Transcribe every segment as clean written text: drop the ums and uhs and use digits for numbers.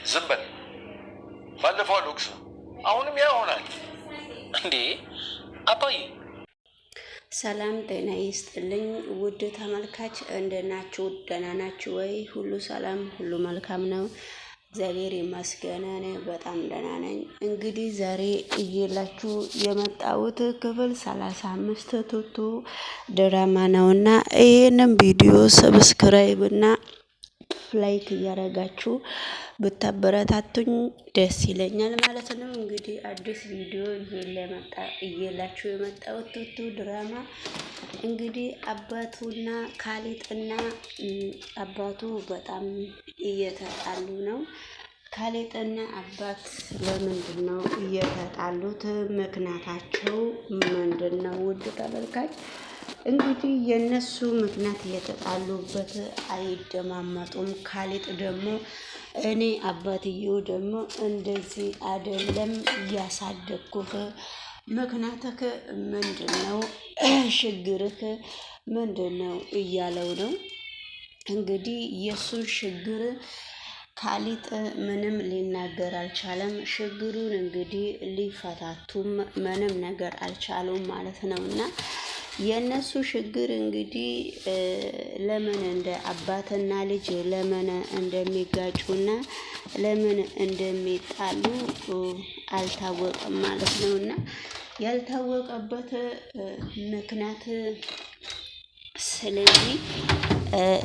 ዝም በል። ባለፈው አልወቅስ አሁንም ያ ይሆናል እንዴ? አባዬ ሰላም ጤና ይስጥልኝ ውድ ተመልካች፣ እንደናችሁ? ደህና ናችሁ ወይ? ሁሉ ሰላም፣ ሁሉ መልካም ነው። እግዚአብሔር ይመስገን እኔ በጣም ደህና ነኝ። እንግዲህ ዛሬ እየላችሁ የመጣሁት ክፍል 35 ቱቱ ድራማ ነውና ይህንም ቪዲዮ ሰብስክራይብ እና ላይክ እያደረጋችሁ ብታበረታቱኝ ደስ ይለኛል ማለት ነው። እንግዲህ አዲስ ቪዲዮ እየላችሁ የመጣሁት ቱቱ ድራማ እንግዲህ አባቱና ካሌጥና አባቱ በጣም እየተጣሉ ነው። ካሌጥና አባት ለምንድን ነው እየተጣሉት? ምክንያታቸው ምንድን ነው? ውድ ተመልካች እንግዲህ የነሱ ምክንያት የተጣሉበት አይደማመጡም። ካሌጥ ደግሞ እኔ አባትየው ደግሞ እንደዚህ አይደለም እያሳደግኩህ፣ ምክንያትህ ምንድን ነው? ችግርህ ምንድን ነው እያለው ነው። እንግዲህ የእሱን ችግር ካሌጥ ምንም ሊናገር አልቻለም። ችግሩን እንግዲህ ሊፈታቱም ምንም ነገር አልቻሉም ማለት ነው። እና የእነሱ ችግር እንግዲህ ለምን እንደ አባትና ልጅ ለምን እንደሚጋጩና ለምን እንደሚጣሉ አልታወቀም ማለት ነው። እና ያልታወቀበት ምክንያት ስለዚህ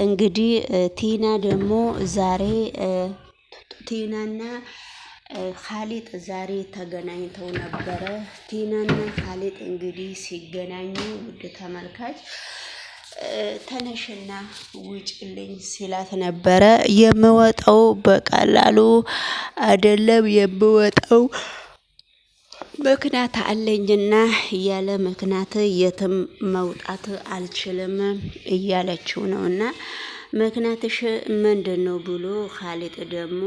እንግዲህ ቲና ደግሞ ዛሬ ቲናና ካሌጥ ዛሬ ተገናኝተው ነበረ። ቲናና ካሌጥ እንግዲህ ሲገናኙ ውድ ተመልካች ተነሽና ውጭልኝ ሲላት ነበረ። የምወጣው በቀላሉ አይደለም፣ የምወጣው ምክንያት አለኝና ያለ ምክንያት የትም መውጣት አልችልም እያለችው ነው። እና ምክንያትሽ ምንድን ነው ብሎ ካሌጥ ደግሞ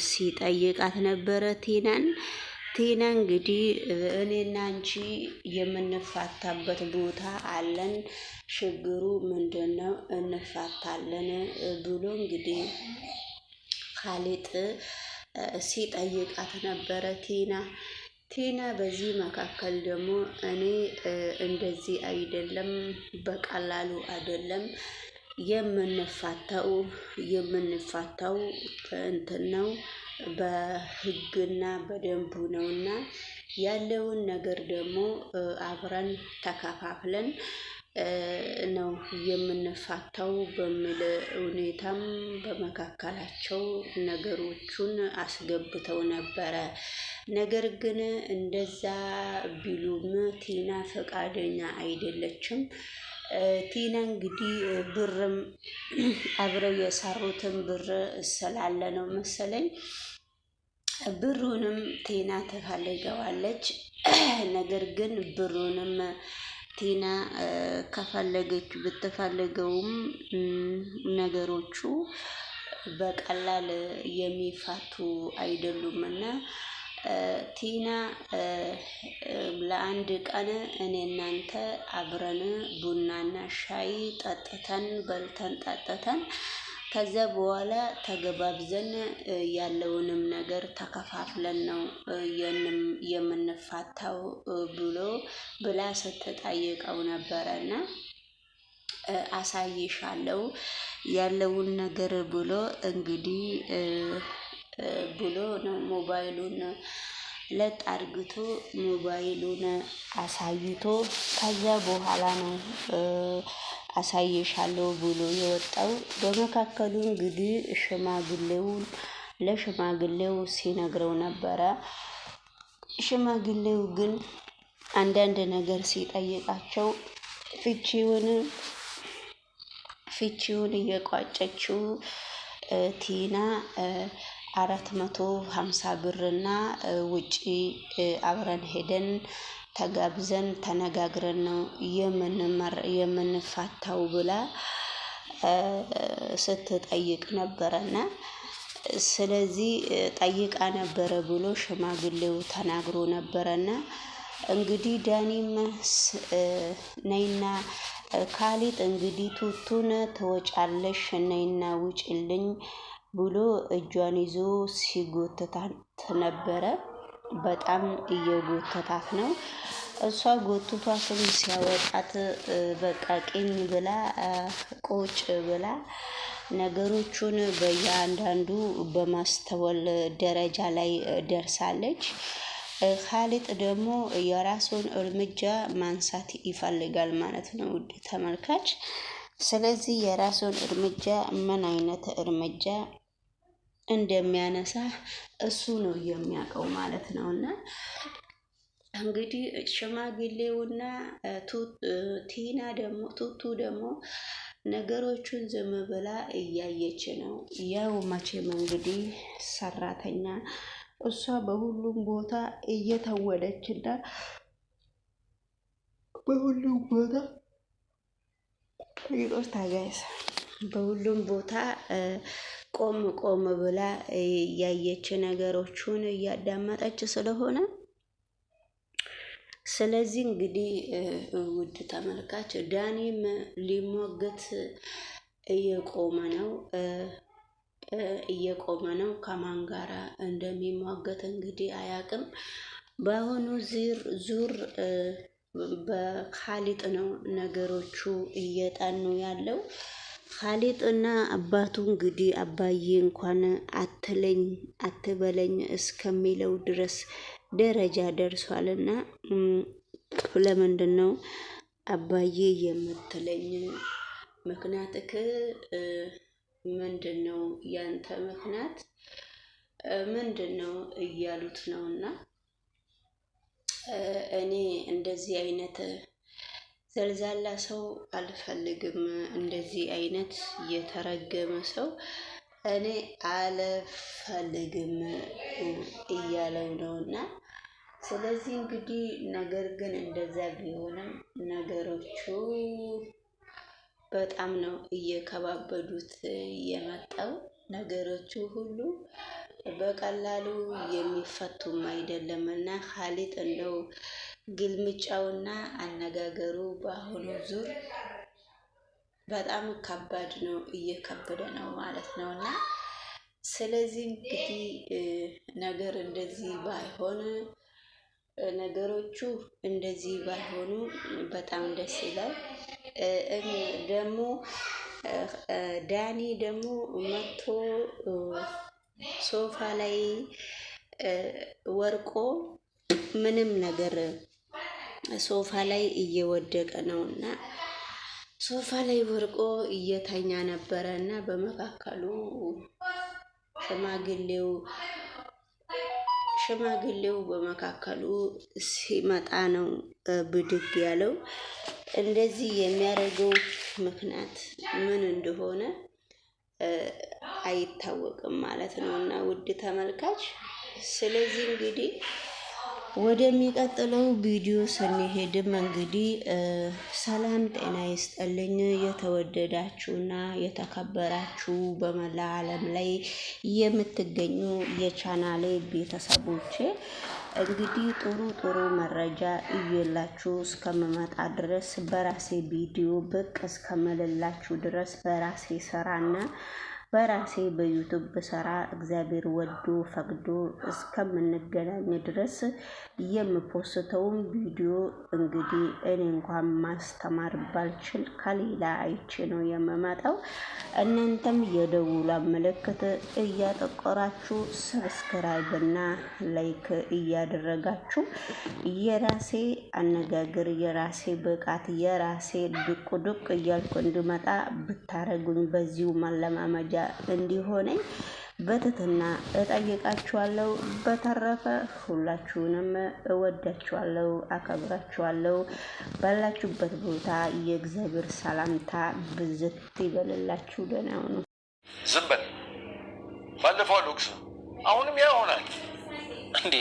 ሲጠይቃት ነበረ ቲናን። ቲና እንግዲህ እኔና አንቺ የምንፋታበት ቦታ አለን፣ ችግሩ ምንድን ነው? እንፋታለን ብሎ እንግዲህ ካሌጥ ሲጠይቃት ነበረ ቲና በዚህ መካከል ደግሞ እኔ እንደዚህ አይደለም፣ በቀላሉ አይደለም የምንፋታው እንትን ነው፣ በህግና በደንቡ ነውና ያለውን ነገር ደግሞ አብረን ተከፋፍለን ነው የምንፋታው በሚል ሁኔታም በመካከላቸው ነገሮቹን አስገብተው ነበረ። ነገር ግን እንደዛ ቢሉም ቲና ፈቃደኛ አይደለችም። ቲና እንግዲህ ብርም አብረው የሰሩትን ብር ስላለ ነው መሰለኝ ብሩንም ቲና ትፈልገዋለች። ነገር ግን ብሩንም ቲና ከፈለገች ብትፈልገውም ነገሮቹ በቀላል የሚፋቱ አይደሉምና ቲና ለአንድ ቀን እኔ እናንተ አብረን ቡናና ሻይ ጠጥተን በልተን ጠጥተን ከዛ በኋላ ተገባብዘን ያለውንም ነገር ተከፋፍለን ነው የምንፋታው ብላ ስትጠይቀው ነበረና አሳይሻለሁ ያለውን ነገር ብሎ እንግዲህ ብሎ ነው ሞባይሉን ለጥ አድርግቶ ሞባይሉን አሳይቶ ከዛ በኋላ ነው አሳይሻለሁ ብሎ የወጣው። በመካከሉ እንግዲህ ለሽማግሌው ሲነግረው ነበረ። ሽማግሌው ግን አንዳንድ ነገር ሲጠይቃቸው ፍቺውን እየቋጨችው ቲና 450 ብርና ውጪ አብረን ሄደን ተጋብዘን ተነጋግረን ነው የምንፋታው ብላ ስትጠይቅ ነበረና ስለዚህ ጠይቃ ነበረ ብሎ ሽማግሌው ተናግሮ ነበረና እንግዲህ ዳኒም ነይና ካሌጥ እንግዲህ ቱቱን ትወጫለሽ ነይና ውጭልኝ ብሎ እጇን ይዞ ሲጎትታት ነበረ። በጣም እየጎተታት ነው። እሷ ጎትቷትም ሲያወጣት በቃ ቂኝ ብላ ቁጭ ብላ ነገሮቹን በየአንዳንዱ በማስተዋል ደረጃ ላይ ደርሳለች። ካሊድ ደግሞ የራሱን እርምጃ ማንሳት ይፈልጋል ማለት ነው ውድ ተመልካች። ስለዚህ የራሱን እርምጃ ምን አይነት እርምጃ እንደሚያነሳ እሱ ነው የሚያውቀው ማለት ነው። እና እንግዲህ ሽማግሌውና ቲና ደግሞ ቱቱ ደግሞ ነገሮቹን ዝም ብላ እያየች ነው። ያው መቼም እንግዲህ ሰራተኛ እሷ በሁሉም ቦታ እየተወደችና በሁሉም ቦታ ይቅርታ ጋይስ፣ በሁሉም ቦታ ቆም ቆም ብላ እያየች ነገሮቹን እያዳመጠች ስለሆነ ስለዚህ እንግዲህ ውድ ተመልካች ዳኒም ሊሟገት እየቆመ ነው። ከማን ጋራ እንደሚሟገት እንግዲህ አያቅም። በአሁኑ ዙር በካሊድ ነው ነገሮቹ እየጠኑ ያለው። ካሊድ እና አባቱ እንግዲህ አባዬ እንኳን አትለኝ አትበለኝ እስከሚለው ድረስ ደረጃ ደርሷልና ለምንድን ነው አባዬ የምትለኝ? ምክንያትክ ምንድን ነው? ያንተ ምክንያት ምንድን ነው እያሉት ነውና እኔ እንደዚህ አይነት ዘልዛላ ሰው አልፈልግም። እንደዚህ አይነት የተረገመ ሰው እኔ አልፈልግም እያለው ነውና ስለዚህ እንግዲህ ነገር ግን እንደዛ ቢሆንም ነገሮቹ በጣም ነው እየከባበዱት የመጣው። ነገሮቹ ሁሉ በቀላሉ የሚፈቱም አይደለምና ካሊድ እንደው ግልምጫውና አነጋገሩ በአሁኑ ዙር በጣም ከባድ ነው፣ እየከበደ ነው ማለት ነውና ስለዚህ እንግዲህ ነገር እንደዚህ ባይሆን ነገሮቹ እንደዚህ ባይሆኑ በጣም ደስ ይላል። ደግሞ ዳኒ ደግሞ መጥቶ ሶፋ ላይ ወርቆ ምንም ነገር ሶፋ ላይ እየወደቀ ነውና ሶፋ ላይ ወርቆ እየተኛ ነበረ እና በመካከሉ ሽማግሌው በመካከሉ ሲመጣ ነው ብድግ ያለው። እንደዚህ የሚያደርገው ምክንያት ምን እንደሆነ አይታወቅም ማለት ነው እና ውድ ተመልካች ስለዚህ እንግዲህ ወደሚቀጥለው ቪዲዮ ስንሄድም እንግዲህ ሰላም ጤና ይስጥልኝ የተወደዳችሁና የተከበራችሁ በመላ ዓለም ላይ የምትገኙ የቻናሌ ቤተሰቦቼ እንግዲህ ጥሩ መረጃ እየላችሁ እስከምመጣ ድረስ በራሴ ቪዲዮ ብቅ እስከምልላችሁ ድረስ በራሴ ስራና በራሴ በዩቲዩብ ስራ እግዚአብሔር ወዶ ፈቅዶ እስከምንገናኝ ድረስ የምፖስተውም ቪዲዮ እንግዲህ እኔ እንኳን ማስተማር ባልችል ከሌላ አይቼ ነው የምመጣው። እናንተም የደውላ ምልክት እያጠቆራችሁ ሰብስክራይብ እና ላይክ እያደረጋችሁ የራሴ አነጋገር የራሴ ብቃት የራሴ ዱቅ እያልኩ እንድመጣ ብታረጉኝ በዚሁ ማለማመጃ እንዲሆነኝ በትህትና እጠይቃችኋለሁ። በተረፈ ሁላችሁንም እወዳችኋለሁ፣ አከብራችኋለሁ። ባላችሁበት ቦታ የእግዚአብሔር ሰላምታ ብዝት ይበልላችሁ። ደህና ሁኑ። ዝም በል። ባለፈው አልወቅስም፣ አሁንም ያ ይሆናል እንዴ?